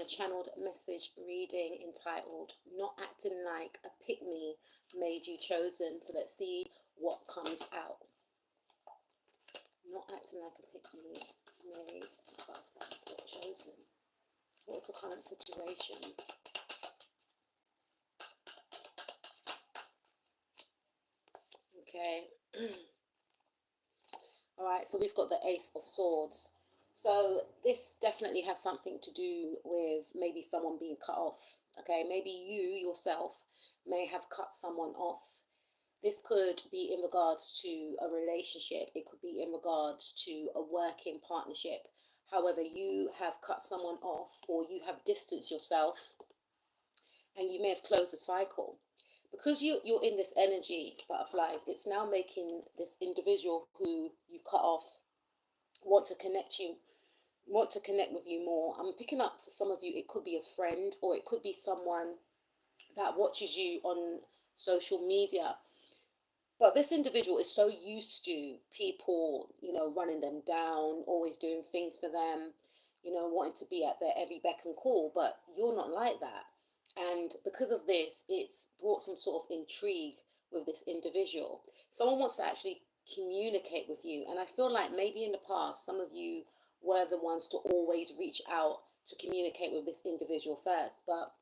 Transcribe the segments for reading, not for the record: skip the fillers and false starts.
a channeled message reading entitled Not Acting Like a Pick-Me Made You Chosen. So let's see what comes out. Not acting like a pick-me made butterflies get chosen. What's the current situation? Okay. All right, so we've got the Ace of Swords. So this definitely has something to do with maybe someone being cut off. Okay, maybe you yourself may have cut someone off. This could be in regards to a relationship. It could be in regards to a working partnership. However, you have cut someone off, or you have distanced yourself, and you may have closed a cycle. Because you're in this energy, butterflies, it's now making this individual who you cut off want to connect with you more. I'm picking up for some of you, it could be a friend, or it could be someone that watches you on social media. But this individual is so used to people, running them down, always doing things for them, wanting to be at their every beck and call. But you're not like that. And because of this, it's brought some sort of intrigue with this individual. Someone wants to actually communicate with you. And I feel like maybe in the past, some of you were the ones to always reach out to communicate with this individual first. But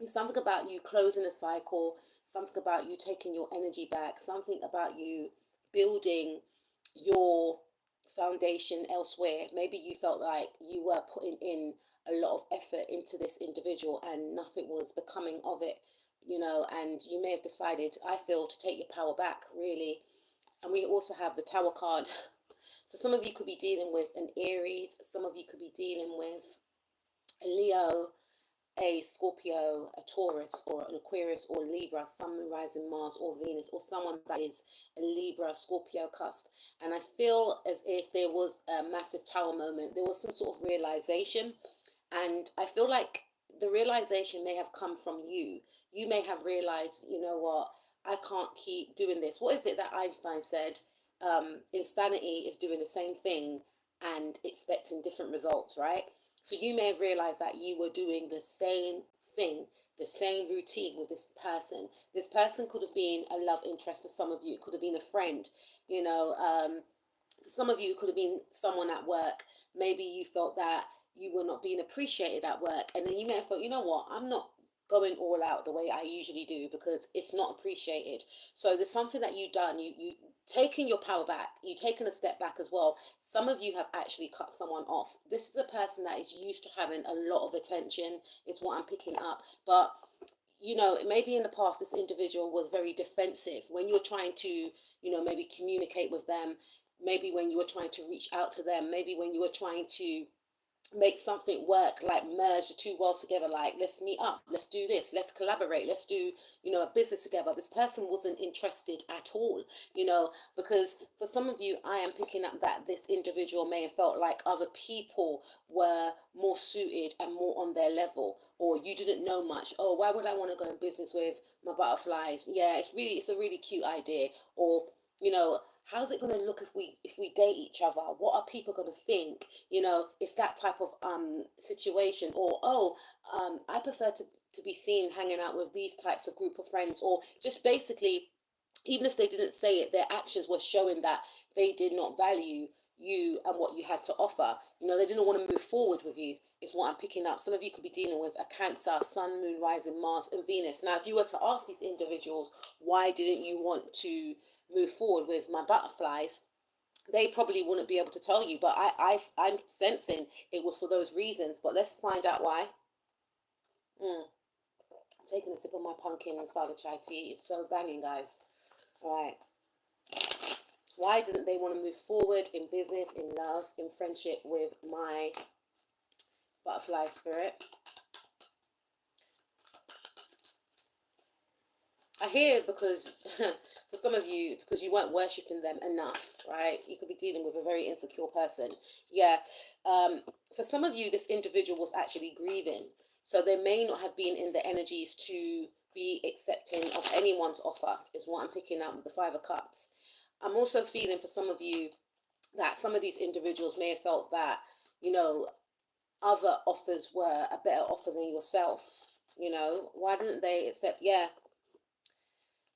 it's something about you closing a cycle, something about you taking your energy back, something about you building your foundation elsewhere. Maybe you felt like you were putting in a lot of effort into this individual and nothing was becoming of it, and you may have decided, I feel, to take your power back, really. And we also have the Tower card. So some of you could be dealing with an Aries, some of you could be dealing with a Leo, a Scorpio, a Taurus, or an Aquarius, or Libra, Sun, Moon, Rising, Mars, or Venus, or someone that is a Libra, Scorpio cusp. And I feel as if there was a massive Tower moment. There was some sort of realization. And I feel like the realization may have come from you. You may have realized, you know what, I can't keep doing this. What is it that Einstein said? Insanity is doing the same thing and expecting different results, right? So you may have realized that you were doing the same thing, the same routine with this person. This person could have been a love interest for some of you. It could have been a friend, for some of you, it could have been someone at work. Maybe you felt that you were not being appreciated at work. And then you may have thought, you know what, I'm not going all out the way I usually do because it's not appreciated. So there's something that you've done. You taken your power back. You've taken a step back as well. Some of you have actually cut someone off. This is a person that is used to having a lot of attention. It's what I'm picking up. But maybe in the past, this individual was very defensive. When you're trying to, maybe communicate with them, maybe when you were trying to reach out to them, maybe when you were trying to make something work, like merge the two worlds together, like let's meet up, let's do this, let's collaborate, let's do a business together. This person wasn't interested at all, because for some of you, I am picking up that this individual may have felt like other people were more suited and more on their level, or you didn't know much. Oh, why would I want to go in business with my butterflies? Yeah, it's a really cute idea. Or how's it going to look if we date each other? What are people going to think? It's that type of situation. Or I prefer to be seen hanging out with these types of group of friends. Or just basically, even if they didn't say it, their actions were showing that they did not value you and what you had to offer. They didn't want to move forward with you, is what I'm picking up. Some of you could be dealing with a Cancer, Sun, Moon, Rising, Mars, and Venus. Now, if you were to ask these individuals, why didn't you want to move forward with my butterflies, they probably wouldn't be able to tell you. But I'm sensing it was for those reasons. But let's find out why. I'm taking a sip of my pumpkin and soda chai tea. It's so banging, guys. All right. Why didn't they want to move forward in business, in love, in friendship with my butterfly spirit? I hear because for some of you, because you weren't worshipping them enough, right? You could be dealing with a very insecure person. Yeah. For some of you, this individual was actually grieving. So they may not have been in the energies to be accepting of anyone's offer, is what I'm picking up with the Five of Cups. I'm also feeling for some of you that some of these individuals may have felt that, other offers were a better offer than yourself? You know, why didn't they accept? Yeah,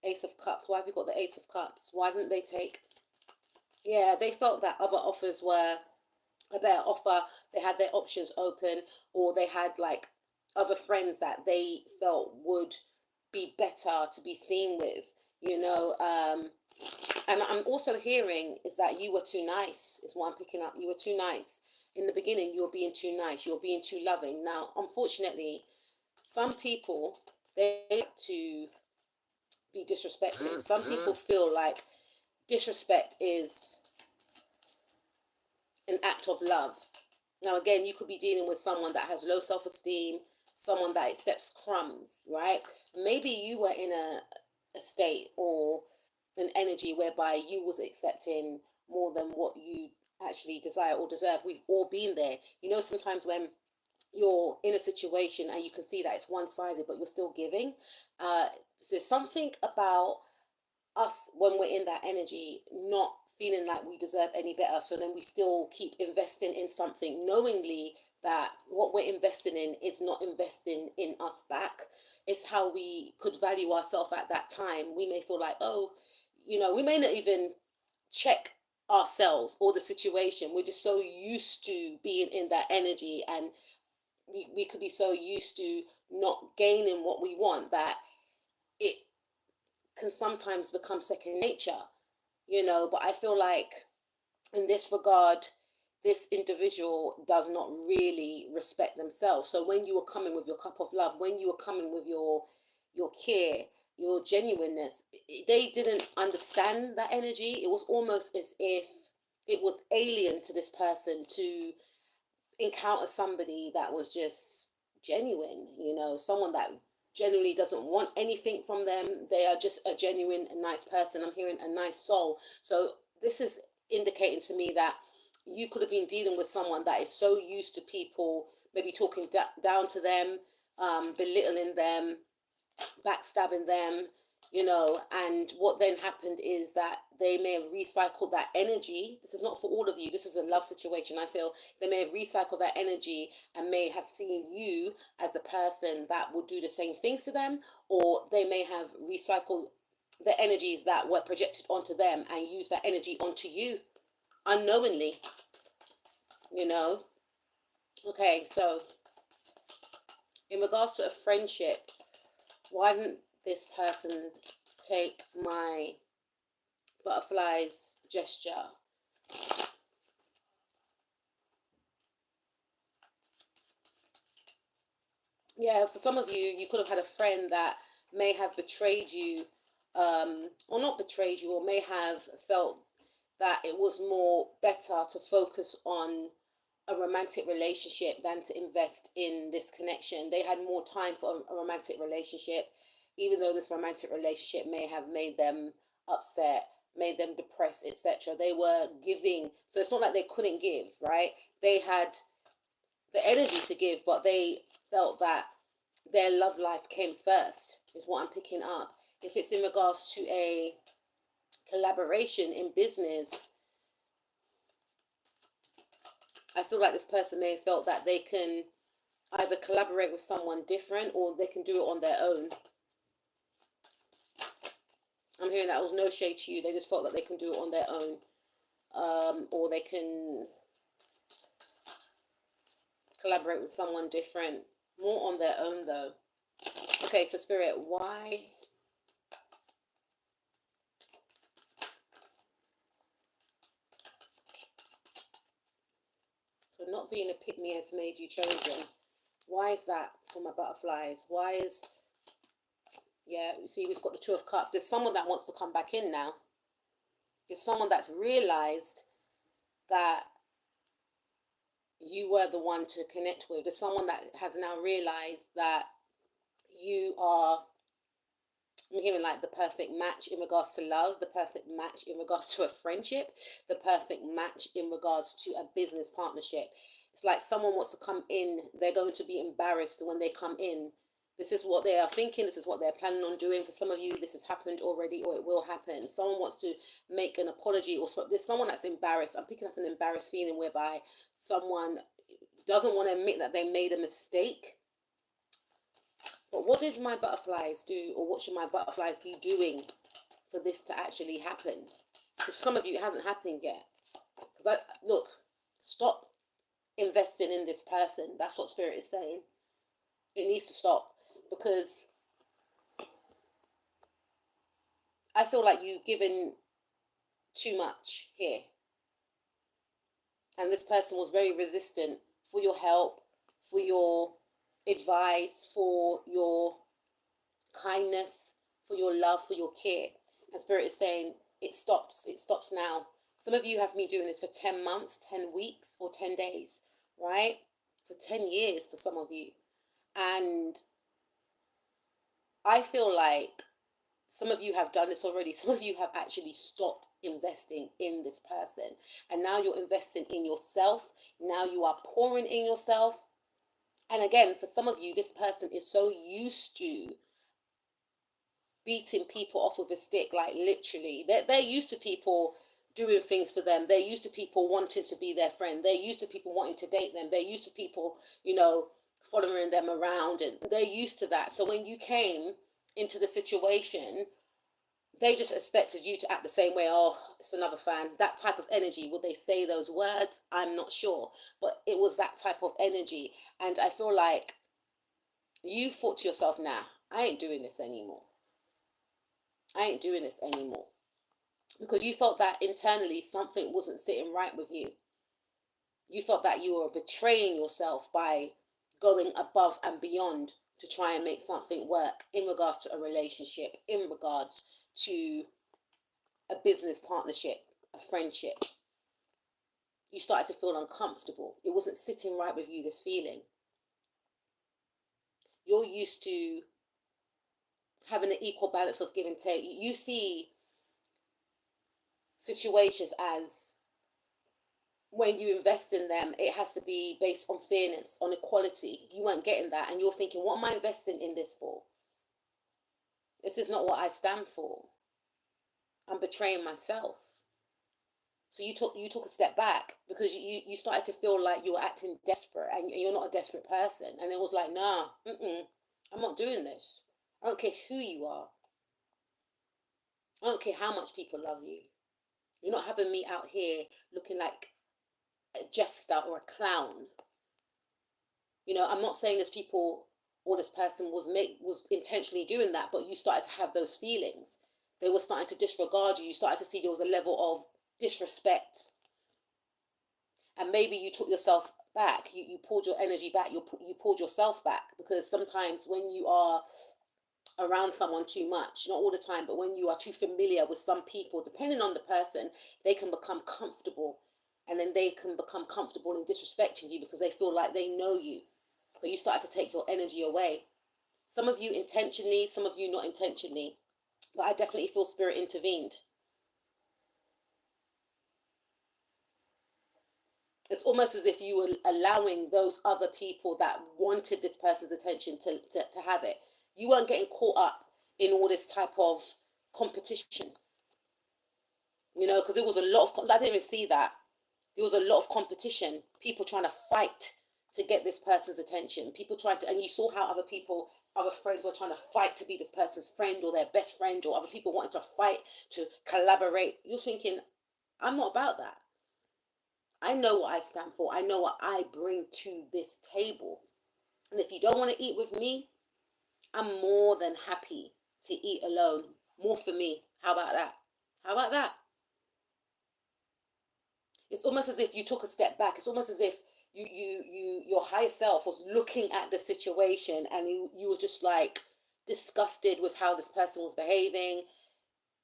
Ace of Cups. Why have you got the Ace of Cups? Why didn't they take? Yeah, they felt that other offers were a better offer. They had their options open, or they had like other friends that they felt would be better to be seen with, you know. And I'm also hearing is that you were too nice, is what I'm picking up. You were too nice. In the beginning, you were being too nice, you were being too loving. Now, unfortunately, some people, they like to be disrespected. Some people feel like disrespect is an act of love. Now, again, you could be dealing with someone that has low self esteem, someone that accepts crumbs, right? Maybe you were in a state or an energy whereby you was accepting more than what you actually desire or deserve. We've all been there. You know, sometimes when you're in a situation and you can see that it's one-sided, but you're still giving. So there's something about us when we're in that energy not feeling like we deserve any better, so then we still keep investing in something knowingly that what we're investing in is not investing in us back. It's how we could value ourselves at that time. We may feel like, oh, you know, we may not even check ourselves or the situation. We're just so used to being in that energy, and we could be so used to not gaining what we want that it can sometimes become second nature, you know. But I feel like in this regard, this individual does not really respect themselves. So when you were coming with your cup of love, when you were coming with your care, your genuineness, they didn't understand that energy. It was almost as if it was alien to this person to encounter somebody that was just genuine, you know, someone that genuinely doesn't want anything from them. They are just a genuine, a nice person. I'm hearing a nice soul. So this is indicating to me that you could have been dealing with someone that is so used to people maybe talking down to them, belittling them, backstabbing them, you know. And what then happened is that they may have recycled that energy. This is not for all of you, this is a love situation. I feel they may have recycled that energy and may have seen you as a person that will do the same things to them, or they may have recycled the energies that were projected onto them and use that energy onto you unknowingly, you know. Okay, so in regards to a friendship, why didn't this person take my butterflies gesture? Yeah, for some of you, you could have had a friend that may have betrayed you, or not betrayed you, or may have felt that it was more better to focus on a romantic relationship than to invest in this connection. They had more time for a romantic relationship, even though this romantic relationship may have made them upset, made them depressed, etc. They were giving, so it's not like they couldn't give, right? They had the energy to give, but they felt that their love life came first, is what I'm picking up. If it's in regards to a collaboration in business, I feel like this person may have felt that they can either collaborate with someone different or they can do it on their own. I'm hearing that was no shade to you. They just felt that they can do it on their own, or they can collaborate with someone different, more on their own though. Okay, so Spirit, why? So not being a pick-me has made you chosen. Why is that for my butterflies? Why is, yeah, you see, we've got the Two of Cups. There's someone that wants to come back in now. There's someone that's realized that you were the one to connect with. There's someone that has now realized that you are, I'm hearing like the perfect match in regards to love, the perfect match in regards to a friendship, the perfect match in regards to a business partnership. It's like someone wants to come in, they're going to be embarrassed when they come in. This is what they are thinking, this is what they're planning on doing. For some of you, this has happened already or it will happen. Someone wants to make an apology, or so, there's someone that's embarrassed. I'm picking up an embarrassed feeling whereby someone doesn't want to admit that they made a mistake. But what did my butterflies do, or what should my butterflies be doing for this to actually happen? For some of you, it hasn't happened yet. Because look, stop investing in this person. That's what Spirit is saying. It needs to stop, because I feel like you've given too much here. And this person was very resistant for your help, for your advice, for your kindness, for your love, for your care. And Spirit is saying, it stops now. Some of you have me doing it for 10 months, 10 weeks, or 10 days, right? For 10 years for some of you. And I feel like some of you have done this already. Some of you have actually stopped investing in this person. And now you're investing in yourself. Now you are pouring in yourself. And again, for some of you, this person is so used to beating people off with a stick, like literally. They're used to people doing things for them. They're used to people wanting to be their friend. They're used to people wanting to date them. They're used to people, following them around, and they're used to that. So when you came into the situation, they just expected you to act the same way. Oh, it's another fan. That type of energy. Would they say those words? I'm not sure. But it was that type of energy. And I feel like you thought to yourself, nah, I ain't doing this anymore. I ain't doing this anymore. Because you felt that internally something wasn't sitting right with you. You felt that you were betraying yourself by going above and beyond to try and make something work in regards to a relationship, in regards to a business partnership, a friendship. You started to feel uncomfortable. It wasn't sitting right with you, this feeling. You're used to having an equal balance of give and take. You see situations as when you invest in them, it has to be based on fairness, on equality. You weren't getting that, and you're thinking, what am I investing in this for? This is not what I stand for. I'm betraying myself. So you took a step back because you started to feel like you were acting desperate, and you're not a desperate person. And it was like, nah, I'm not doing this. I don't care who you are. I don't care how much people love you. You're not having me out here looking like a jester or a clown. I'm not saying this people or this person was intentionally doing that, but you started to have those feelings. They were starting to disregard you. You started to see there was a level of disrespect. And maybe you took yourself back. You pulled your energy back. You pulled yourself back, because sometimes when you are around someone too much, not all the time, but when you are too familiar with some people, depending on the person, they can become comfortable. And then they can become comfortable in disrespecting you because they feel like they know you. But you started to take your energy away. Some of you intentionally, some of you not intentionally. But I definitely feel Spirit intervened. It's almost as if you were allowing those other people that wanted this person's attention to have it. You weren't getting caught up in all this type of competition. Because it was a lot of, I didn't even see that. There was a lot of competition. People trying to fight to get this person's attention. People trying to, and you saw how other friends were trying to fight to be this person's friend or their best friend, or other people wanting to fight to collaborate. You're thinking, I'm not about that. I know what I stand for. I know what I bring to this table. And if you don't want to eat with me, I'm more than happy to eat alone. More for me. How about that? How about that? It's almost as if you took a step back. It's almost as if your higher self was looking at the situation, and you were just like disgusted with how this person was behaving.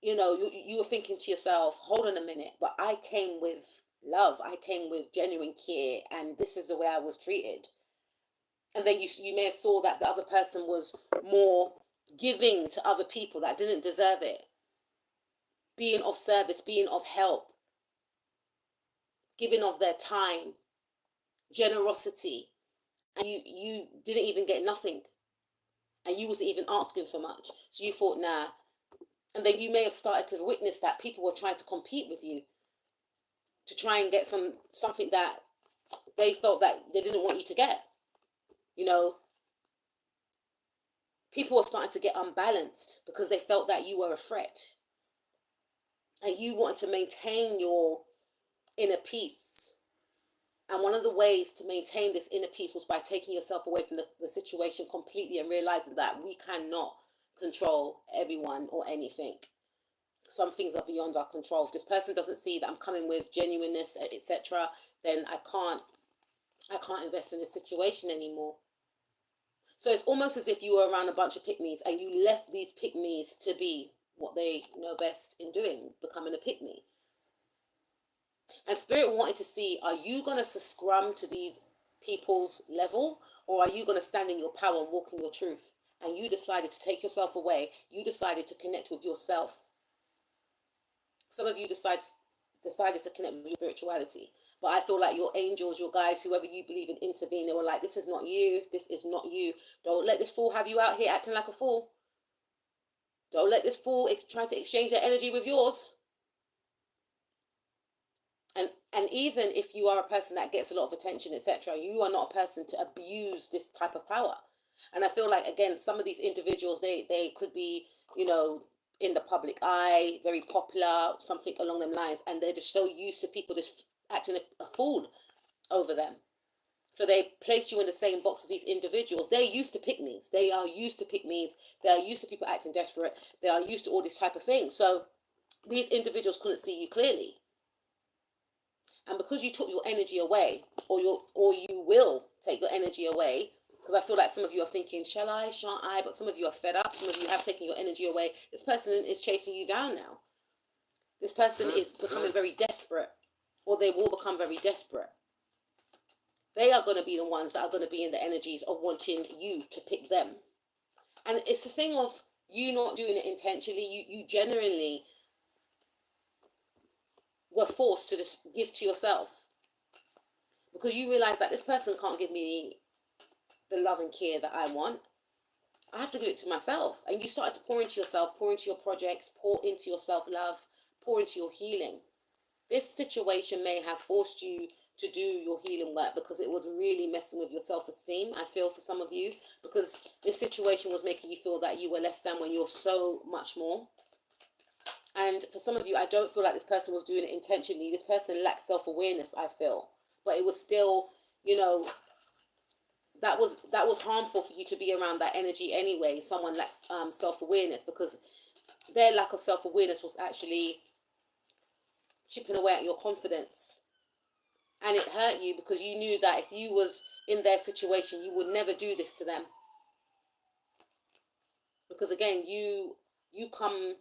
You were thinking to yourself, hold on a minute, but I came with love. I came with genuine care, and this is the way I was treated. And then you may have saw that the other person was more giving to other people that didn't deserve it, being of service, being of help, giving of their time, generosity, and you didn't even get nothing, and you wasn't even asking for much. So you thought, nah. And then you may have started to witness that people were trying to compete with you to try and get something that they felt that they didn't want you to get. You know, people were starting to get unbalanced because they felt that you were a threat. And you wanted to maintain your inner peace. And one of the ways to maintain this inner peace was by taking yourself away from the situation completely and realizing that we cannot control everyone or anything. Some things are beyond our control. If this person doesn't see that I'm coming with genuineness, etc., then I can't invest in this situation anymore. So it's almost as if you were around a bunch of pick-me's and you left these pick-me's to be what they know best in doing, becoming a pick-me. And Spirit wanted to see, are you going to succumb to these people's level, or are you going to stand in your power and walk in your truth? And you decided to take yourself away. You decided to connect with yourself. Some of you decided to connect with your spirituality. But I feel like your angels, your guys, whoever you believe in, intervene. They were like, this is not you. This is not you. Don't let this fool have you out here acting like a fool. Don't let this fool try to exchange their energy with yours. And even if you are a person that gets a lot of attention, etc., you are not a person to abuse this type of power. And I feel like, again, some of these individuals, they could be, in the public eye, very popular, something along them lines, and they're just so used to people just acting a fool over them. So they place you in the same box as these individuals. They're used to pick-me's. They are used to pick-me's. They are used to people acting desperate. They are used to all this type of thing. So these individuals couldn't see you clearly. And because you took your energy away, or you will take your energy away, because I feel like some of you are thinking, shall I, shan't I? But some of you are fed up. Some of you have taken your energy away. This person is chasing you down now. This person is becoming very desperate, or they will become very desperate. They are going to be the ones that are going to be in the energies of wanting you to pick them. And it's a thing of you not doing it intentionally. You genuinely were forced to just give to yourself, because you realize that this person can't give me the love and care that I want. I have to give it to myself. And you started to pour into yourself, pour into your projects, pour into your self-love, pour into your healing. This situation may have forced you to do your healing work because it was really messing with your self-esteem, I feel, for some of you, because this situation was making you feel that you were less than when you're so much more. And for some of you, I don't feel like this person was doing it intentionally. This person lacked self-awareness, I feel. But it was still, that was harmful for you to be around that energy anyway. Someone lacks self-awareness, because their lack of self-awareness was actually chipping away at your confidence. And it hurt you because you knew that if you was in their situation, you would never do this to them. Because again, you come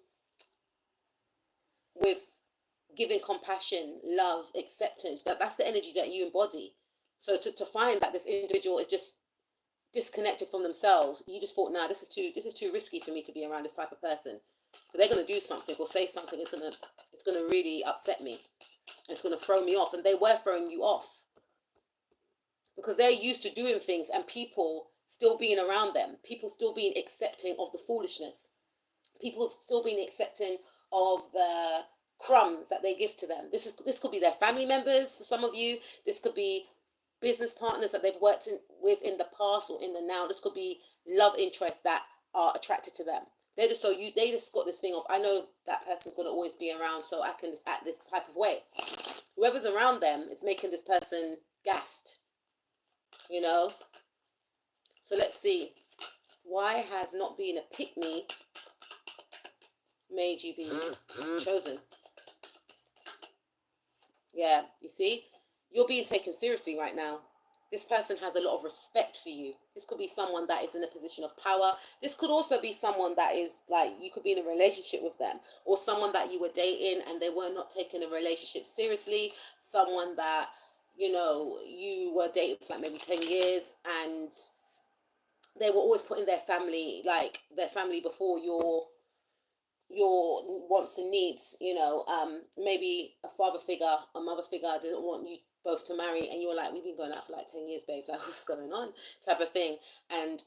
with giving compassion, love, acceptance. That's the energy that you embody. So to find that this individual is just disconnected from themselves, you just thought, nah, this is too risky for me to be around this type of person. But they're going to do something or say something. It's gonna really upset me. It's going to throw me off. And they were throwing you off because they're used to doing things and people still being around them, people still being accepting of the foolishness, people still being accepting of the crumbs that they give to them. This could be their family members for some of you. This could be business partners that they've worked with in the past or in the now. This could be love interests that are attracted to them. They just got this thing of, I know that person's going to always be around, so I can just act this type of way. Whoever's around them is making this person gassed, So let's see. Why has not being a pick-me made you be chosen? Yeah, you see? You're being taken seriously right now. This person has a lot of respect for you. This could be someone that is in a position of power. This could also be someone that is like, you could be in a relationship with them, or someone that you were dating and they were not taking a relationship seriously. Someone that, you were dating for like maybe 10 years and they were always putting their family before your wants and needs, maybe a father figure, a mother figure didn't want you both to marry, and you were like, we've been going out for like 10 years, babe, like what's going on, type of thing. And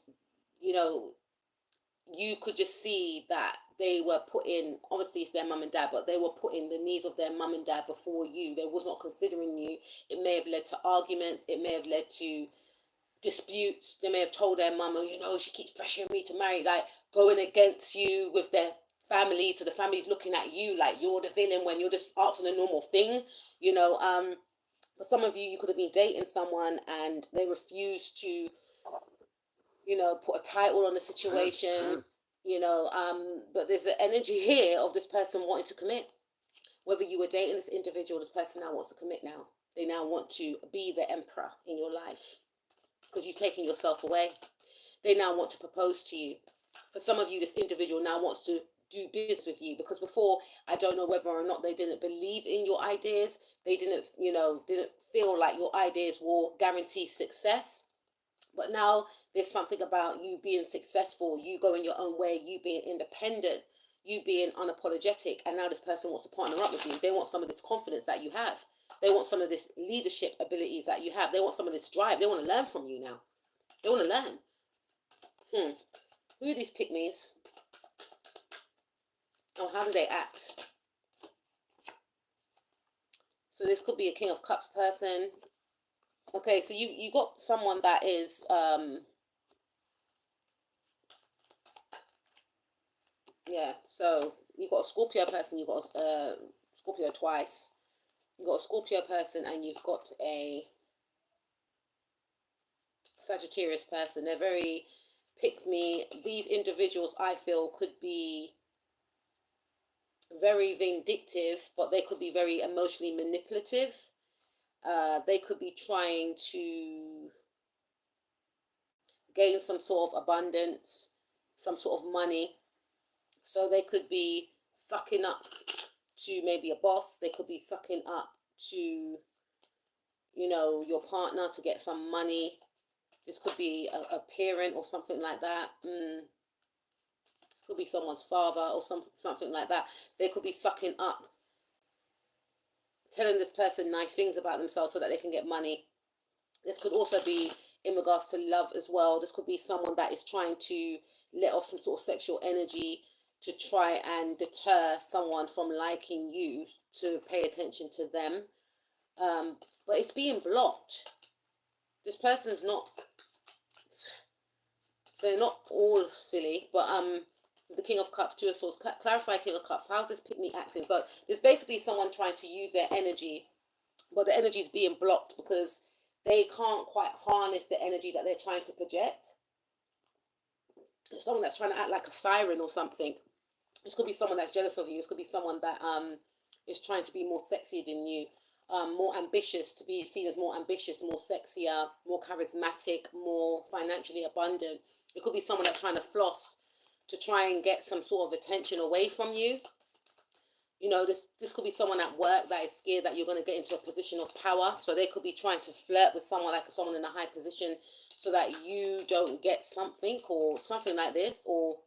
you could just see that they were putting, obviously it's their mum and dad, but they were putting the needs of their mum and dad before you. They was not considering you. It may have led to arguments. It may have led to disputes. They may have told their mum, oh, you know, she keeps pressuring me to marry, like going against you with their family. So the family's looking at you like you're the villain when you're just asking a normal thing, you know. For some of you, you could have been dating someone and they refused to, you know, put a title on the situation, you know. But there's an energy here of this person wanting to commit. Whether you were dating this individual, this person now wants to commit now. They now want to be the emperor in your life because you've taken yourself away. They now want to propose to you. For some of you, this individual now wants to do business with you, because before, I don't know whether or not they didn't believe in your ideas. They didn't, you know, didn't feel like your ideas will guarantee success. But now there's something about you being successful, you going your own way, you being independent, you being unapologetic. And now this person wants to partner up with you. They want some of this confidence that you have. They want some of this leadership abilities that you have. They want some of this drive. They want to learn from you now. They want to learn. Who are these pick-me's? Oh, how do they act? So this could be a King of Cups person. Okay, so you got someone that is yeah, so you've got a Scorpio person, you've got a Scorpio twice. You've got a Scorpio person and you've got a Sagittarius person. They're very pick-me. These individuals, I feel, could be very vindictive, but they could be very emotionally manipulative. They could be trying to gain some sort of abundance, some sort of money. So they could be sucking up to maybe a boss. They could be sucking up to, you know, your partner to get some money. This could be a parent or something like that. This could be someone's father or something like that. They could be sucking up, telling this person nice things about themselves so that they can get money. This could also be in regards to love as well. This could be someone that is trying to let off some sort of sexual energy to try and deter someone from liking you, to pay attention to them. But it's being blocked. This person's not, so they're not all silly, but the King of Cups, Two of Swords, clarify King of Cups. How's this pick-me acting? But there's basically someone trying to use their energy, but the energy is being blocked because they can't quite harness the energy that they're trying to project. It's someone that's trying to act like a siren or something. This could be someone that's jealous of you. This could be someone that is trying to be more sexy than you, more ambitious, to be seen as more ambitious, more sexier, more charismatic, more financially abundant. It could be someone that's trying to floss to try and get some sort of attention away from you. You know, this could be someone at work that is scared that you're going to get into a position of power. So they could be trying to flirt with someone, like someone in a high position, so that you don't get something or something like this. Or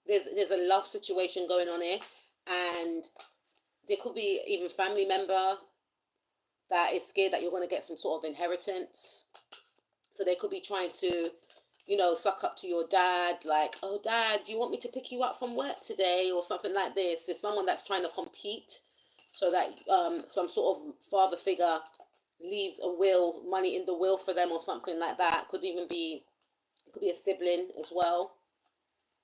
there's a love situation going on here, and there could be even family member that is scared that you're going to get some sort of inheritance. So they could be trying to, you know, suck up to your dad, like, oh, dad, do you want me to pick you up from work today, or something like this. There's someone that's trying to compete so that some sort of father figure leaves a will, money in the will for them or something like that. Could even be, it could be a sibling as well.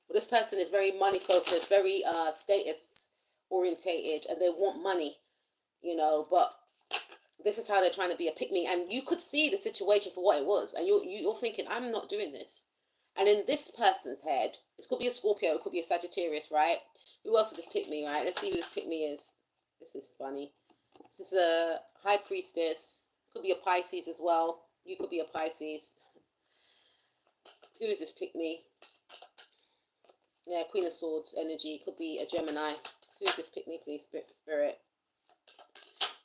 But this person is very money focused, very status orientated, and they want money, you know, but this is how they're trying to be a pick-me. And you could see the situation for what it was, and you're thinking, I'm not doing this. And in this person's head, this could be a Scorpio, it could be a Sagittarius, right? Who else is this pick-me, right? Let's see who this pick-me is. This is funny. This is a High Priestess. Could be a Pisces as well. You could be a Pisces. Who is this pick-me? Yeah, Queen of Swords energy. Could be a Gemini. Who is this pick-me, please, Spirit?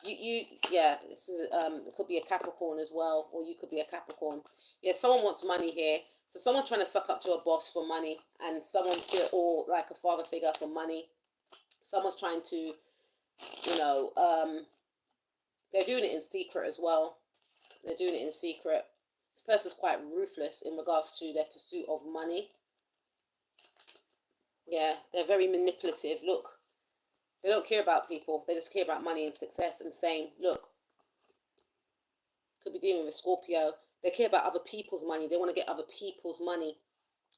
Yeah, this is it could be a Capricorn as well, or you could be a Capricorn. Yeah, someone wants money here. So someone's trying to suck up to a boss for money, and someone or like a father figure for money. Someone's trying to, you know, they're doing it in secret as well. They're doing it in secret. This person's quite ruthless in regards to their pursuit of money. Yeah, they're very manipulative. Look, they don't care about people. They just care about money and success and fame. Look, could be dealing with a Scorpio. They care about other people's money. They want to get other people's money.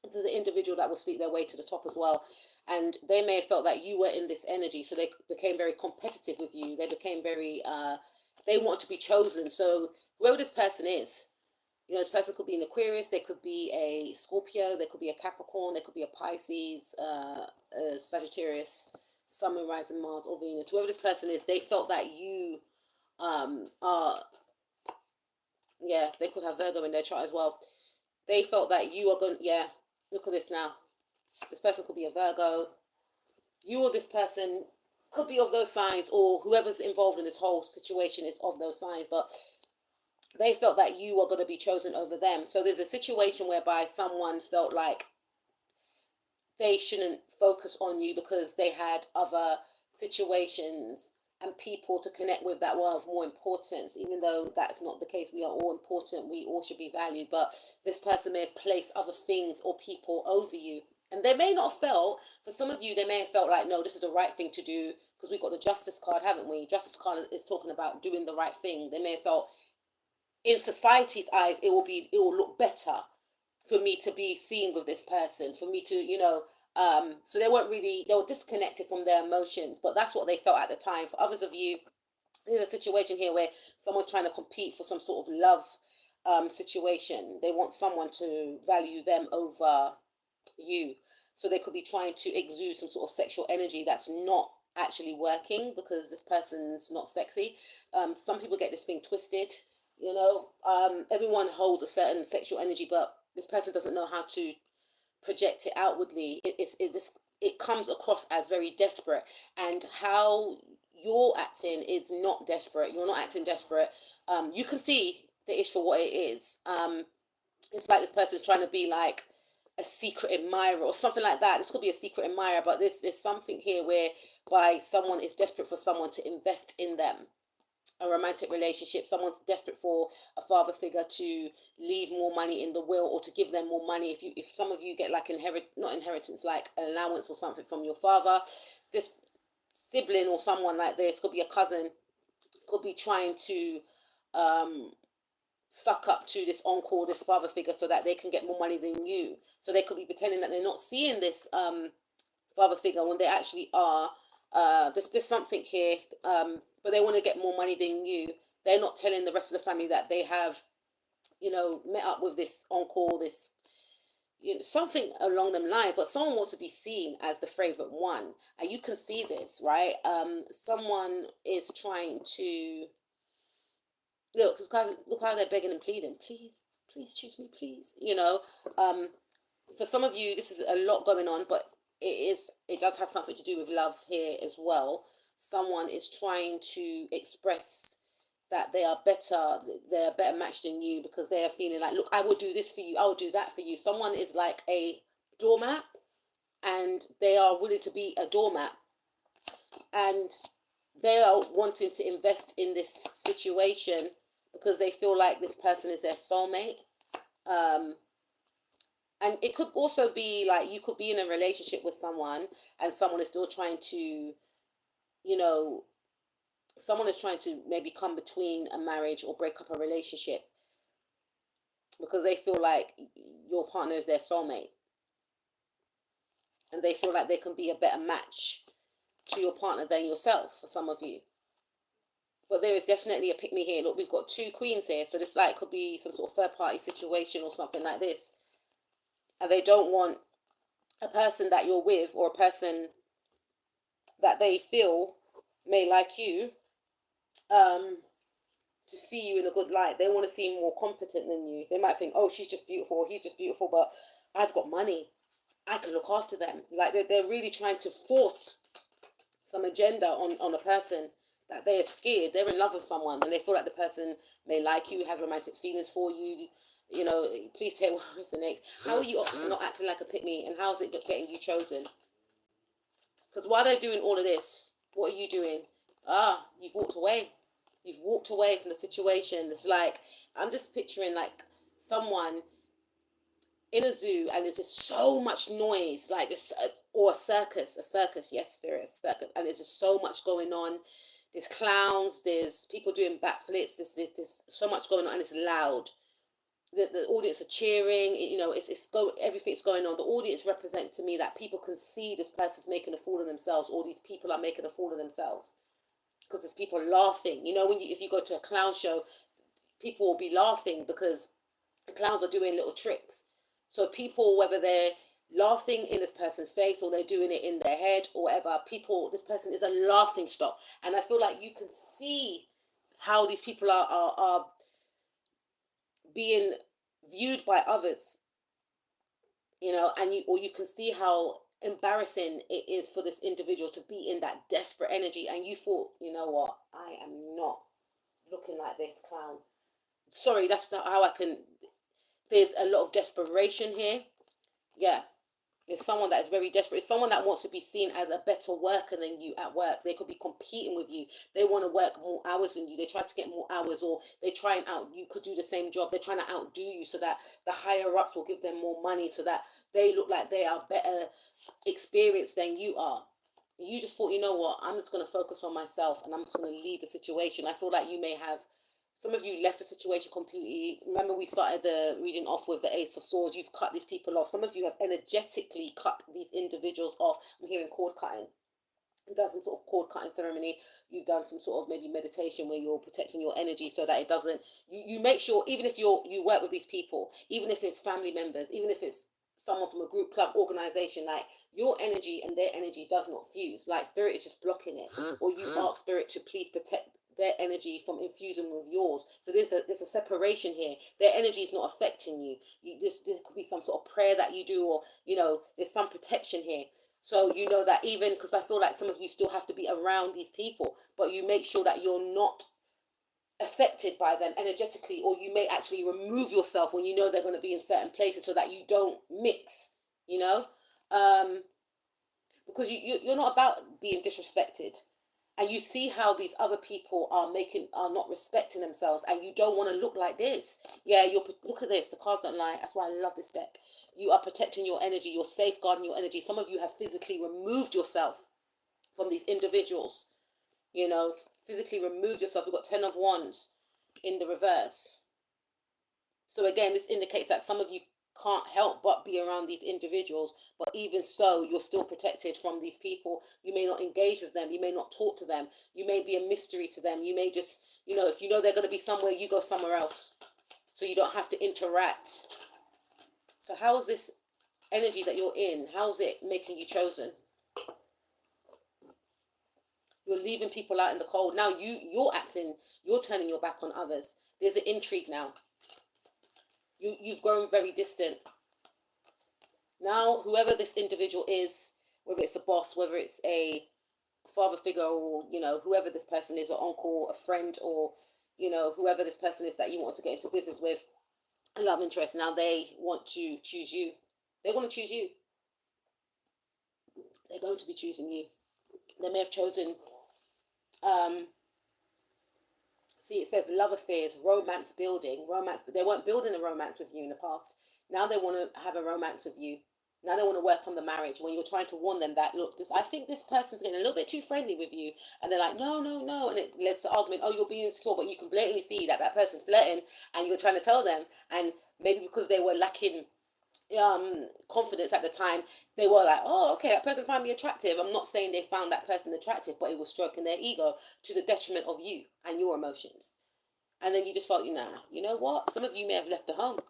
This is an individual that will sleep their way to the top as well. And they may have felt that you were in this energy, so they became very competitive with you. They became very, they want to be chosen. So whoever this person is, you know, this person could be an Aquarius, they could be a Scorpio, they could be a Capricorn, they could be a Pisces, a Sagittarius, Sun, Moon, Rising, Mars, or Venus. Whoever this person is, they felt that you are, yeah, they could have Virgo in their chart as well. They felt that you are going, yeah, look at this now. This person could be a Virgo. You or this person could be of those signs, or whoever's involved in this whole situation is of those signs, but they felt that you are going to be chosen over them. So there's a situation whereby someone felt like they shouldn't focus on you because they had other situations and people to connect with that were of more importance, even though that's not the case. We are all important. We all should be valued. But this person may have placed other things or people over you. And they may not have felt, for some of you, they may have felt like, no, this is the right thing to do, because we've got the justice card, haven't we? Justice card is talking about doing the right thing. They may have felt, in society's eyes, it will look better for me to be seen with this person, for me to, you know, so they were disconnected from their emotions, but that's what they felt at the time. For others of you, there's a situation here where someone's trying to compete for some sort of love situation. They want someone to value them over you. So they could be trying to exude some sort of sexual energy that's not actually working because this person's not sexy. Some people get this thing twisted, you know. Everyone holds a certain sexual energy, but this person doesn't know how to project it outwardly. It comes across as very desperate, and how you're acting is not desperate. You're not acting desperate. You can see the issue for what it is. It's like this person's trying to be like a secret admirer or something like that. This could be a secret admirer, but there's something here whereby someone is desperate for someone to invest in them. A romantic relationship, someone's desperate for a father figure to leave more money in the will or to give them more money. If some of you get like not inheritance, like an allowance or something from your father, this sibling or someone like this, could be a cousin, could be trying to suck up to this on-call, this father figure, so that they can get more money than you. So they could be pretending that they're not seeing this father figure when they actually are. There's something here, but they want to get more money than you. They're not telling the rest of the family that they have, you know, met up with this on-call, this, you know, something along them lines. But someone wants to be seen as the favorite one, and you can see this, right? Someone is trying to look, look how they're begging and pleading. Please, please choose me, please. You know, for some of you, this is a lot going on, but it does have something to do with love here as well. Someone is trying to express that they're a better match than you, because they are feeling like, look, I will do this for you, I will do that for you. Someone is like a doormat, and they are willing to be a doormat, and they are wanting to invest in this situation because they feel like this person is their soulmate. And it could also be like you could be in a relationship with someone and someone is still trying to, you know, someone is trying to maybe come between a marriage or break up a relationship because they feel like your partner is their soulmate. And they feel like they can be a better match to your partner than yourself, for some of you. But there is definitely a pick me here. Look, we've got two queens here. So this like could be some sort of third party situation or something like this. And they don't want a person that you're with or a person that they feel may like you to see you in a good light. They want to seem more competent than you. They might think, oh, she's just beautiful, or he's just beautiful, but I've got money, I can look after them. Like they're really trying to force some agenda on a person that they're scared. They're in love with someone and they feel like the person may like you, have romantic feelings for you. You know, please tell what resonates. How are you not acting like a pick-me, and how is it getting you chosen? Because while they're doing all of this, what are you doing? You've walked away. You've walked away from the situation. It's like, I'm just picturing like someone in a zoo, and there's just so much noise, like this, or a circus, yes, spirit, a circus, and there's just so much going on. There's clowns, there's people doing backflips, there's so much going on, and it's loud. The audience are cheering, everything's going on. The audience represents to me that people can see this person's making a fool of themselves, or these people are making a fool of themselves, because there's people laughing. If you go to a clown show, people will be laughing because the clowns are doing little tricks. So people, whether they're laughing in this person's face or they're doing it in their head or whatever, this person is a laughing stock. And I feel like you can see how these people are being viewed by others, or you can see how embarrassing it is for this individual to be in that desperate energy. And you thought, you know what, I am not looking like this clown. Sorry, that's not how I can. There's a lot of desperation here. Yeah, there's someone that is very desperate. It's someone that wants to be seen as a better worker than you at work. They could be competing with you. They want to work more hours than you. They try to get more hours, or they try and you could do the same job. They're trying to outdo you so that the higher ups will give them more money, so that they look like they are better experienced than you are. You just thought, you know what, I'm just going to focus on myself and I'm just going to leave the situation. I feel like you may have, some of you left the situation completely. Remember, we started the reading off with the Ace of Swords. You've cut these people off. Some of you have energetically cut these individuals off. I'm hearing cord cutting. You've done some sort of cord cutting ceremony. You've done some sort of maybe meditation where you're protecting your energy so that it doesn't. You make sure, even if you work with these people, even if it's family members, even if it's someone from a group, club, organization, like your energy and their energy does not fuse. Like spirit is just blocking it, or you ask spirit to please protect their energy from infusing with yours. So there's a separation here. Their energy is not affecting you. There could be some sort of prayer that you do, or there's some protection here. So you know that, even because I feel like some of you still have to be around these people, but you make sure that you're not affected by them energetically, or you may actually remove yourself when you know they're going to be in certain places so that you don't mix, because you're not about being disrespected. And you see how these other people are not respecting themselves, and you don't want to look like this. Yeah, look at this. The cards don't lie. That's why I love this deck. You are protecting your energy. You're safeguarding your energy. Some of you have physically removed yourself from these individuals. Physically removed yourself. We've got 10 of Wands in the reverse. So again, this indicates that some of you can't help but be around these individuals, but even so, you're still protected from these people. You may not engage with them, you may not talk to them, you may be a mystery to them. You may just, if you know they're going to be somewhere, you go somewhere else, so you don't have to interact. So how is this energy that you're in, how's it making you chosen? You're leaving people out in the cold. Now you're turning your back on others. There's an intrigue now. You've grown very distant. Now, whoever this individual is, whether it's a boss, whether it's a father figure, or, whoever this person is, or uncle, a friend, or, whoever this person is that you want to get into business with, a love interest, now they want to choose you. They want to choose you. They're going to be choosing you. They may have chosen, see, it says love affairs, romance building, romance, but they weren't building a romance with you in the past. Now they want to have a romance with you. Now they want to work on the marriage, when you're trying to warn them that, look, I think this person's getting a little bit too friendly with you. And they're like, no, no, no. And it leads to argument, oh, you're being insecure, but you can blatantly see that person's flirting and you're trying to tell them. And maybe because they were lacking confidence at the time, they were like, oh, okay, that person found me attractive. I'm not saying they found that person attractive, but it was stroking their ego to the detriment of you and your emotions. And then you just felt, you know what? Some of you may have left the home.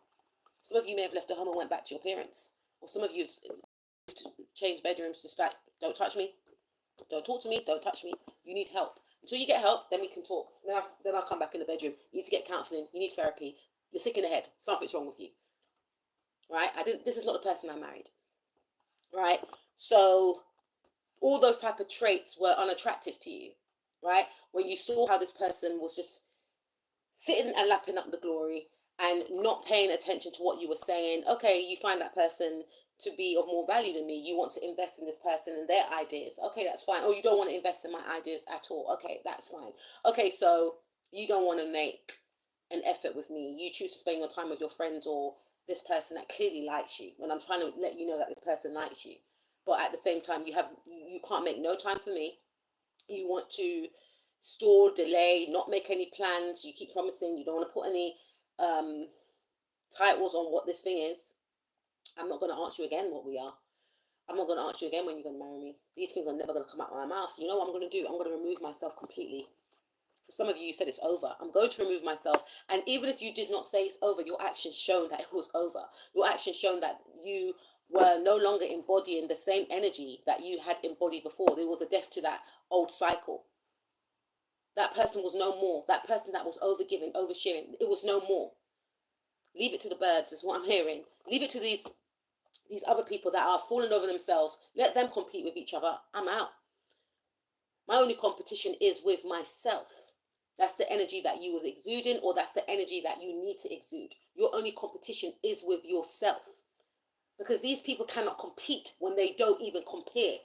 Some of you may have left the home and went back to your parents. Or some of you have changed bedrooms to start, don't touch me. Don't talk to me. Don't touch me. You need help. Until you get help, then we can talk. Then I'll come back in the bedroom. You need to get counselling. You need therapy. You're sick in the head. Something's wrong with you. Right? This is not the person I married. Right? So all those type of traits were unattractive to you. Right? When you saw how this person was just sitting and lapping up the glory and not paying attention to what you were saying. Okay, you find that person to be of more value than me. You want to invest in this person and their ideas. Okay, that's fine. Or you don't want to invest in my ideas at all. Okay, that's fine. Okay, so you don't want to make an effort with me. You choose to spend your time with your friends or this person that clearly likes you, when I'm trying to let you know that this person likes you, but at the same time you can't make no time for me. You want to stall, delay, not make any plans. You keep promising. You don't want to put any um, titles on what this thing is. I'm not going to ask you again what we are. I'm not going to ask you again when you're going to marry me. These things are never going to come out of my mouth. You know what I'm going to do? I'm going to remove myself completely. For some of you, you said it's over. I'm going to remove myself. And even if you did not say it's over, your actions shown that it was over. Your actions shown that you were no longer embodying the same energy that you had embodied before. There was a death to that old cycle. That person was no more. That person that was overgiving, oversharing, it was no more. Leave it to the birds, is what I'm hearing. Leave it to these other people that are falling over themselves. Let them compete with each other. I'm out. My only competition is with myself. That's the energy that you was exuding, or that's the energy that you need to exude. Your only competition is with yourself. Because these people cannot compete when they don't even compare.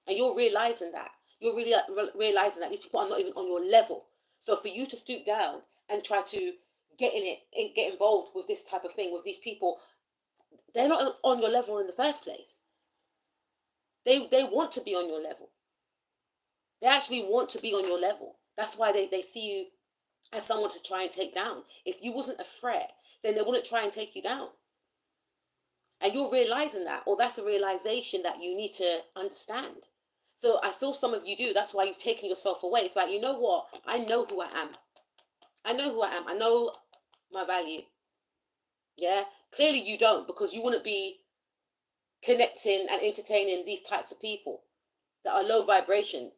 And you're realizing that. You're really realizing that these people are not even on your level. So for you to stoop down and try to get in it and get involved with this type of thing, with these people, they're not on your level in the first place. They want to be on your level. They actually want to be on your level. That's why they see you as someone to try and take down. If you wasn't a threat, then they wouldn't try and take you down. And you're realizing that, or that's a realization that you need to understand. So I feel some of you do. That's why you've taken yourself away. It's like, you know what? I know who I am. I know who I am. I know my value. Yeah. Clearly you don't, because you wouldn't be connecting and entertaining these types of people that are low vibration.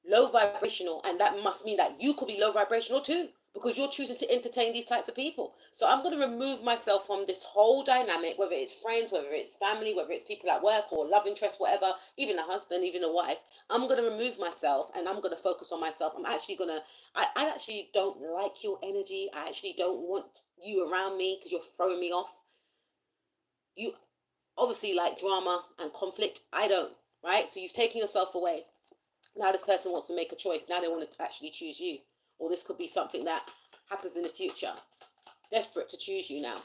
Low vibrational, and that must mean that you could be low vibrational too, because you're choosing to entertain these types of people. So I'm going to remove myself from this whole dynamic, whether it's friends, whether it's family, whether it's people at work or love interest, whatever, even a husband, even a wife. I'm going to remove myself and I'm going to focus on myself. I actually don't like your energy. I actually don't want you around me because you're throwing me off. You obviously like drama and conflict. I don't, right? So you've taken yourself away. Now this person wants to make a choice. Now they want to actually choose you. Or this could be something that happens in the future. Desperate to choose you now.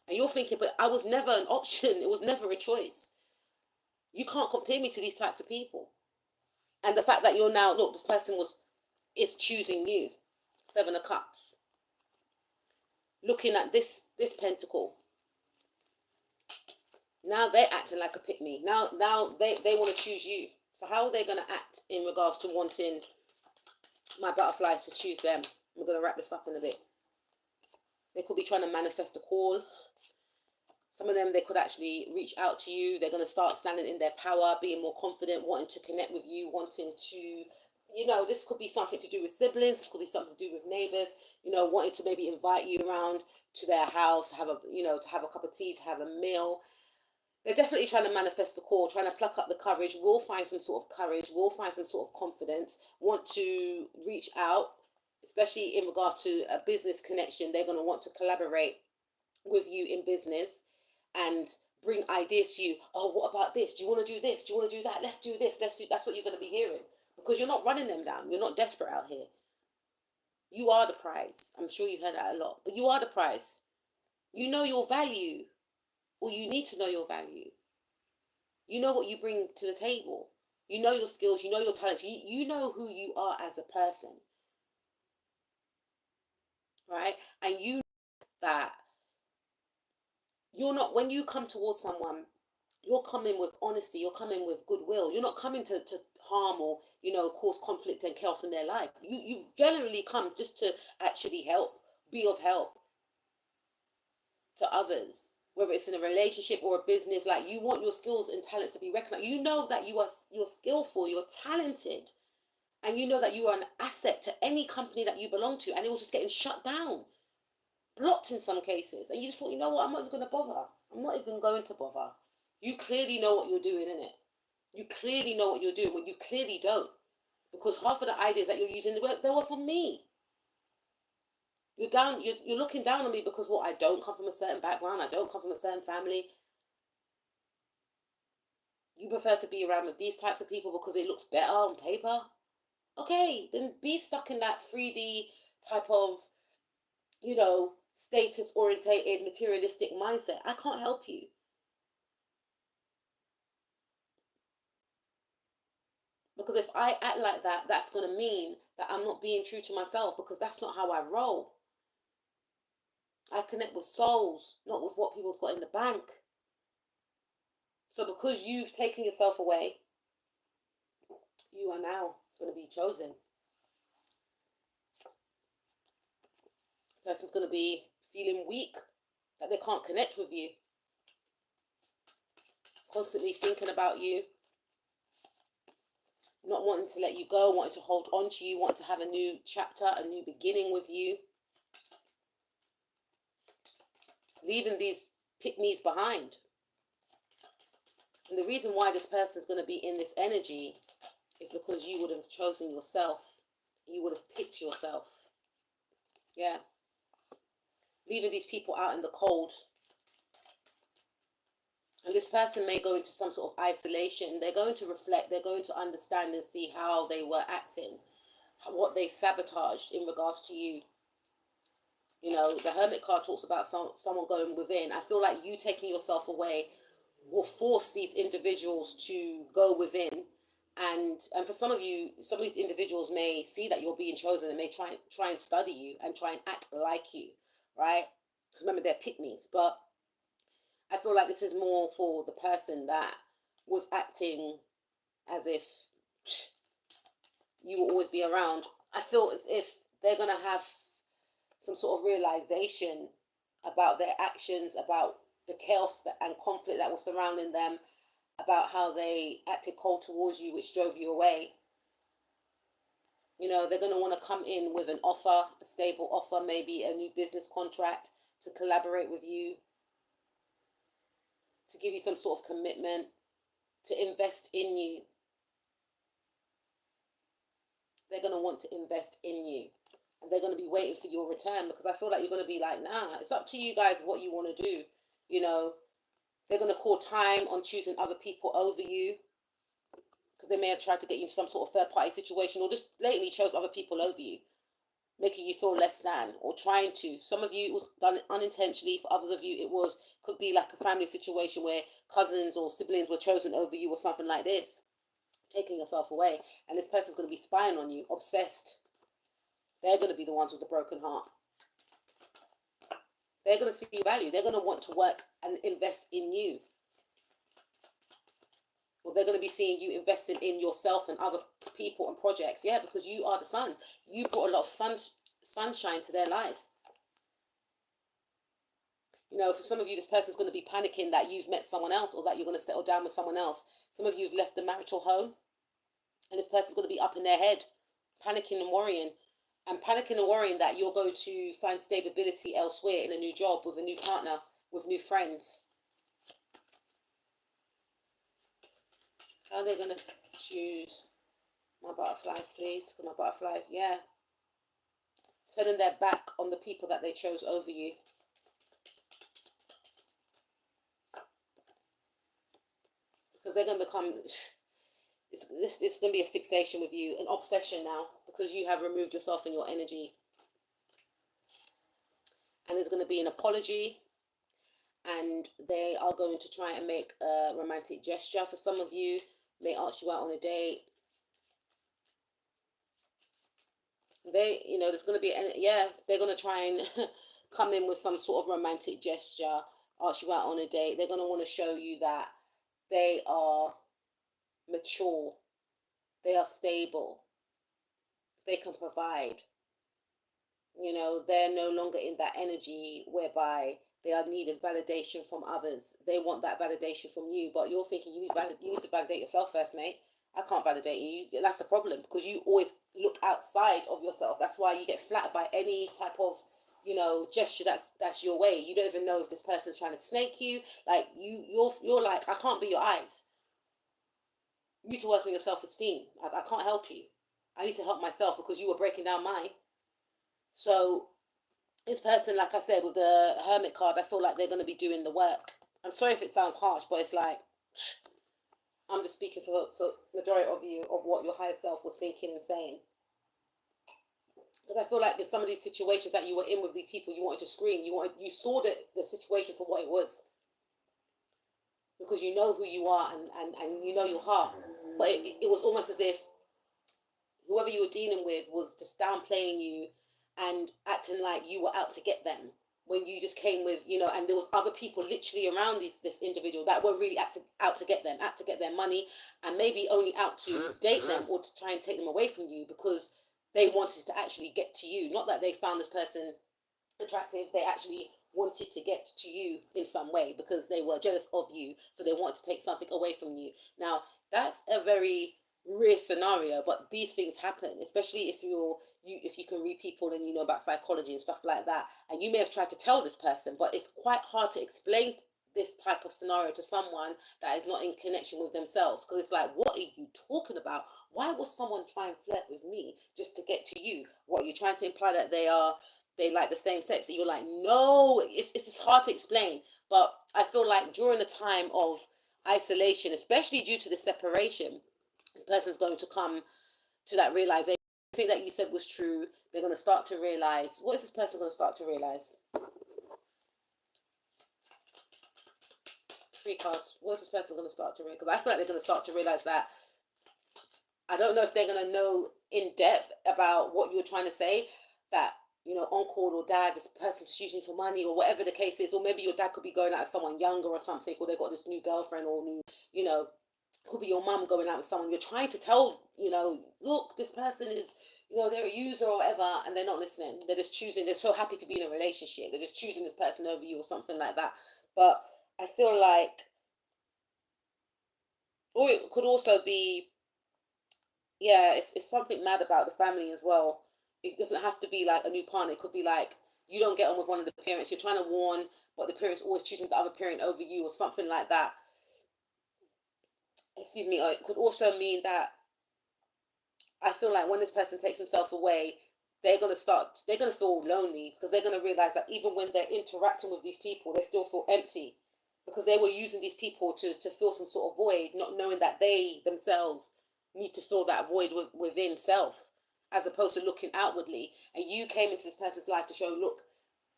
And you're thinking, but I was never an option. It was never a choice. You can't compare me to these types of people. And the fact that you're now, look, this person is choosing you. 7 of Cups. Looking at this pentacle. Now they're acting like a pick-me. Now they want to choose you. So how are they going to act in regards to wanting my butterflies to choose them? We're going to wrap this up in a bit. They could be trying to manifest a call. Some of them, they could actually reach out to you. They're going to start standing in their power, being more confident, wanting to connect with you, wanting to, this could be something to do with siblings. This could be something to do with neighbors, wanting to maybe invite you around to their house, to have a cup of tea, to have a meal. They're definitely trying to manifest the call, trying to pluck up the courage, will find some sort of courage, will find some sort of confidence, want to reach out, especially in regards to a business connection. They're going to want to collaborate with you in business and bring ideas to you. Oh, what about this? Do you want to do this? Do you want to do that? Let's do this. That's what you're going to be hearing, because you're not running them down. You're not desperate out here. You are the prize. I'm sure you've heard that a lot, but you are the prize. You know your value. Or you need to know your value. You know what you bring to the table. You know your skills. You know your talents. You know who you are as a person. Right? And you know that you're not, when you come towards someone, you're coming with honesty. You're coming with goodwill. You're not coming to harm or, cause conflict and chaos in their life. You've generally come just to actually help, be of help to others. Whether it's in a relationship or a business, like, you want your skills and talents to be recognized. You know that you're skillful, you're talented, and you know that you are an asset to any company that you belong to, and it was just getting shut down, blocked in some cases, and you just thought, you know what, I'm not even going to bother. I'm not even going to bother. You clearly know what you're doing, innit? You clearly know what you're doing, but you clearly don't, because half of the ideas that you're using, they were for me. You're looking down on me because I don't come from a certain background. I don't come from a certain family. You prefer to be around with these types of people because it looks better on paper. Okay, then be stuck in that 3D type of, status orientated, materialistic mindset. I can't help you. Because if I act like that, that's going to mean that I'm not being true to myself, because that's not how I roll. I connect with souls, not with what people's got in the bank. So because you've taken yourself away, you are now going to be chosen. The person's going to be feeling weak, that they can't connect with you, constantly thinking about you, not wanting to let you go, wanting to hold on to you, wanting to have a new chapter, a new beginning with you, leaving these pick-me's behind. And the reason why this person is going to be in this energy is because you would have chosen yourself. You would have picked yourself. Yeah. Leaving these people out in the cold. And this person may go into some sort of isolation. They're going to reflect. They're going to understand and see how they were acting, what they sabotaged in regards to you. You know, the Hermit card talks about someone going within. I feel like you taking yourself away will force these individuals to go within. And for some of you, some of these individuals may see that you're being chosen and may try and study you and try and act like you, right? Because remember, they're pick-me's. But I feel like this is more for the person that was acting as if you will always be around. I feel as if they're going to have some sort of realization about their actions, about the chaos and conflict that was surrounding them, about how they acted cold towards you, which drove you away. You know, they're going to want to come in with an offer, a stable offer, maybe a new business contract to collaborate with you, to give you some sort of commitment, to invest in you. They're going to want to invest in you. And they're going to be waiting for your return, because I feel like you're going to be like, nah, it's up to you guys what you want to do. You know, they're going to call time on choosing other people over you, because they may have tried to get you into some sort of third party situation, or just blatantly chose other people over you, making you feel less than, or trying to. Some of you, it was done unintentionally. For others of you, it could be like a family situation where cousins or siblings were chosen over you, or something like this, taking yourself away. And this person's going to be spying on you, obsessed. They're going to be the ones with the broken heart. They're going to see your value. They're going to want to work and invest in you. Or they're going to be seeing you investing in yourself and other people and projects. Yeah, because you are the sun. You brought a lot of sunshine to their life. You know, for some of you, this person's going to be panicking that you've met someone else, or that you're going to settle down with someone else. Some of you have left the marital home, and this person's going to be up in their head, panicking and worrying. And panicking and worrying that you're going to find stability elsewhere, in a new job, with a new partner, with new friends. How are they going to choose? My butterflies, please. My butterflies, yeah. Turning their back on the people that they chose over you. Because they're going to become... It's going to be a fixation with you, an obsession now, because you have removed yourself and your energy. And there's going to be an apology, and they are going to try and make a romantic gesture. For some of you, may ask you out on a date. There's going to be, they're going to try and come in with some sort of romantic gesture, ask you out on a date. They're going to want to show you that they are mature, they are stable, they can provide. You know, they're no longer in that energy whereby they are needing validation from others. They want that validation from you, but you're thinking you need to validate yourself first, mate. I can't validate you. That's the problem, because you always look outside of yourself. That's why you get flattered by any type of, gesture that's your way. You don't even know if this person's trying to snake you. Like you're like, I can't be your eyes. You need to work on your self-esteem. I can't help you. I need to help myself, because you were breaking down mine. So this person, like I said, with the Hermit card, I feel like they're going to be doing the work. I'm sorry if it sounds harsh, but it's like, I'm just speaking for the majority of you, of what your higher self was thinking and saying. Because I feel like in some of these situations that you were in with these people, you wanted to scream. You saw the situation for what it was, because you know who you are, and you know your heart. But it was almost as if whoever you were dealing with was just downplaying you and acting like you were out to get them, when you just came with, and there was other people literally around this individual that were really out to get them, out to get their money, and maybe only out to date them or to try and take them away from you, because they wanted to actually get to you. Not that they found this person attractive, they actually wanted to get to you in some way because they were jealous of you, so they wanted to take something away from you. Now, that's a very rare scenario, but these things happen, especially if you can read people and you know about psychology and stuff like that, and you may have tried to tell this person, but it's quite hard to explain this type of scenario to someone that is not in connection with themselves, because it's like, what are you talking about? Why would someone try and flirt with me just to get to you? What, you're trying to imply that they like the same sex? And you're like, no, it's just hard to explain. But I feel like during the time of isolation, especially due to the separation, this person's going to come to that realization. Everything that you said was true. They're going to start to realize. What is this person going to start to realize? Three cards. What is this person going to start to realize? Because I feel like they're going to start to realize that. I don't know if they're going to know in depth about what you're trying to say, that, uncle or dad, this person's just using for money, or whatever the case is. Or maybe your dad could be going out with someone younger or something, or they've got this new girlfriend, or new, could be your mum going out with someone. You're trying to tell, look, this person is, they're a user or whatever, and they're not listening. They're just choosing, they're so happy to be in a relationship. They're just choosing this person over you or something like that. But I feel like, or it could also be, yeah, it's something mad about the family as well. It doesn't have to be like a new partner. It could be like you don't get on with one of the parents. You're trying to warn, but the parent's always choosing the other parent over you or something like that. Excuse me. Or it could also mean that I feel like when this person takes himself away, they're gonna feel lonely, because they're gonna realize that even when they're interacting with these people, they still feel empty, because they were using these people to fill some sort of void, not knowing that they themselves need to fill that void within self, as opposed to looking outwardly. And you came into this person's life to show, look,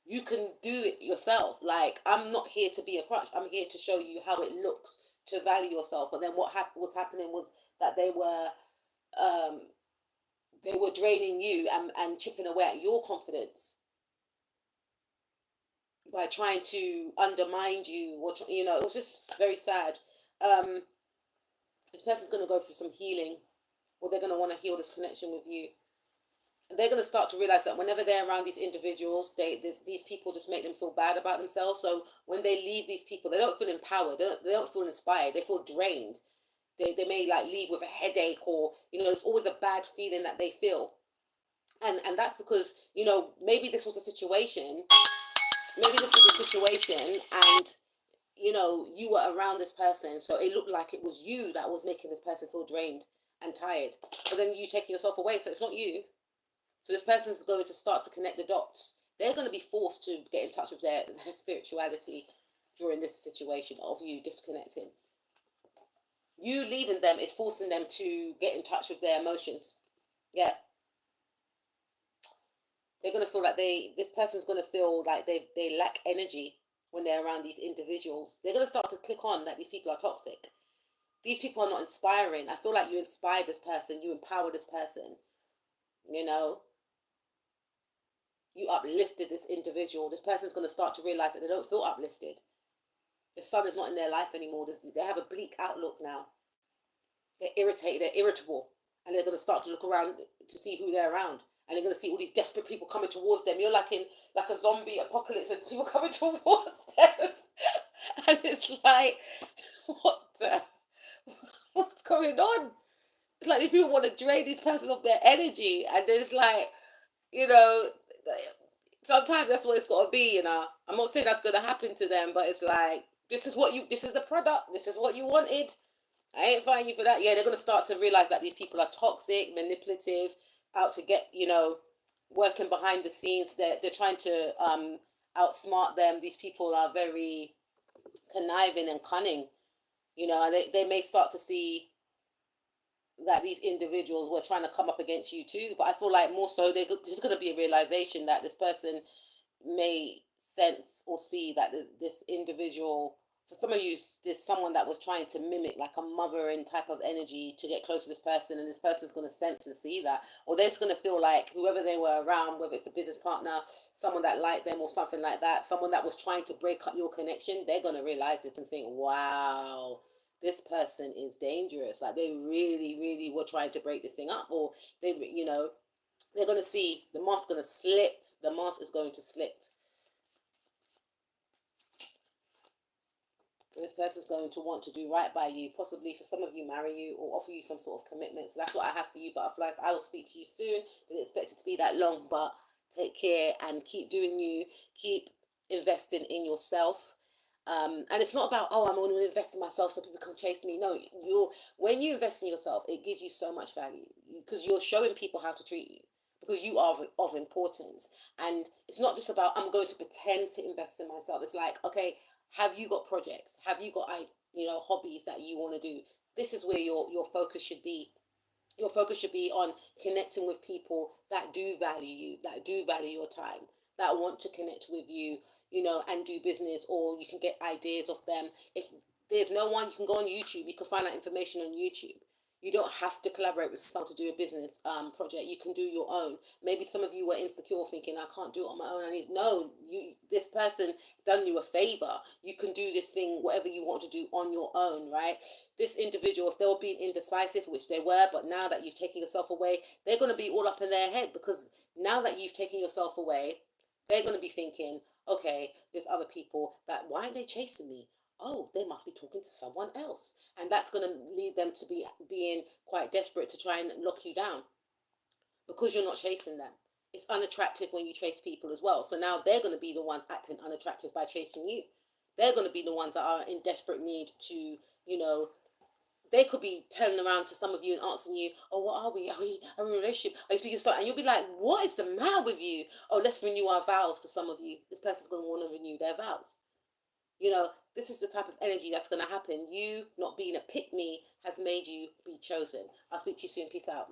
you can do it yourself. Like, I'm not here to be a crutch. I'm here to show you how it looks to value yourself. But then what was happening was that um, they were draining you and chipping away at your confidence by trying to undermine you, or it was just very sad. um this person's going to go through some healing, or they're going to want to heal this connection with you, and they're going to start to realize that whenever they're around these individuals, these people just make them feel bad about themselves. So when they leave these people, they don't feel empowered, they don't feel inspired, they feel drained. They may like leave with a headache, or it's always a bad feeling that they feel. And that's because, maybe this was a situation, and you were around this person, so it looked like it was you that was making this person feel drained and tired, but then you taking yourself away, so it's not you. So this person's going to start to connect the dots. They're going to be forced to get in touch with their spirituality during this situation of you disconnecting. You leaving them is forcing them to get in touch with their emotions. Yeah. They're going to feel like this person's going to feel like they lack energy when they're around these individuals. They're going to start to click on that these people are toxic. These people are not inspiring. I feel like you inspired this person, you empowered this person, you uplifted this individual. This person's going to start to realize that they don't feel uplifted. The sun is not in their life anymore. They have a bleak outlook now. They're irritated, they're irritable, and they're going to start to look around to see who they're around. And they're going to see all these desperate people coming towards them. You're like in like a zombie apocalypse, and people coming towards them. And it's like, what's going on? It's like these people want to drain this person of their energy. And it's like, sometimes that's what it's got to be, I'm not saying that's going to happen to them, but it's like, this is the product. This is what you wanted. I ain't fighting you for that. Yeah, they're going to start to realize that these people are toxic, manipulative, out to get, working behind the scenes. They're trying to outsmart them. These people are very conniving and cunning, and they may start to see that these individuals were trying to come up against you too. But I feel like more so there's going to be a realization that this person may sense or see that this individual, for some of you, there's someone that was trying to mimic like a mothering type of energy to get close to this person, and this person's going to sense and see that, or they're just going to feel like whoever they were around, whether it's a business partner, someone that liked them or something like that, someone that was trying to break up your connection, they're going to realize this and think, wow, this person is dangerous. Like they really, really were trying to break this thing up, or they, they're going to see the mask going to slip. The mask is going to slip. This person's going to want to do right by you, possibly for some of you marry you or offer you some sort of commitment. So that's what I have for you, butterflies. I will speak to you soon. Didn't expect it to be that long, but take care and keep doing you. Keep investing in yourself. And it's not about, oh, I'm going to invest in myself so people can chase me. No, when you invest in yourself, it gives you so much value because you're showing people how to treat you, because you are of importance. And it's not just about, I'm going to pretend to invest in myself. It's like, okay, have you got projects? Have you got hobbies that you want to do? This is where your focus should be. Your focus should be on connecting with people that do value you, that do value your time, that want to connect with you, and do business, or you can get ideas of them. If there's no one, you can go on YouTube, you can find that information on YouTube. You don't have to collaborate with someone to do a business project. You can do your own. Maybe some of you were insecure, thinking, I can't do it on my own. I need, no, this person done you a favor. You can do this thing, whatever you want to do on your own, right? This individual, if they were being indecisive, which they were, but now that you've taken yourself away, they're going to be all up in their head, because now that you've taken yourself away, they're going to be thinking, okay, there's other people that, why aren't they chasing me? Oh, they must be talking to someone else. And that's going to lead them to be being quite desperate to try and lock you down, because you're not chasing them. It's unattractive when you chase people as well. So now they're going to be the ones acting unattractive by chasing you. They're going to be the ones that are in desperate need to, they could be turning around to some of you and asking you, oh, what are we? Are we in a relationship? Are you speaking stuff? And you'll be like, what is the matter with you? Oh, let's renew our vows. For some of you, this person's going to want to renew their vows. This is the type of energy that's going to happen. You not being a pick me has made you be chosen. I'll speak to you soon. Peace out.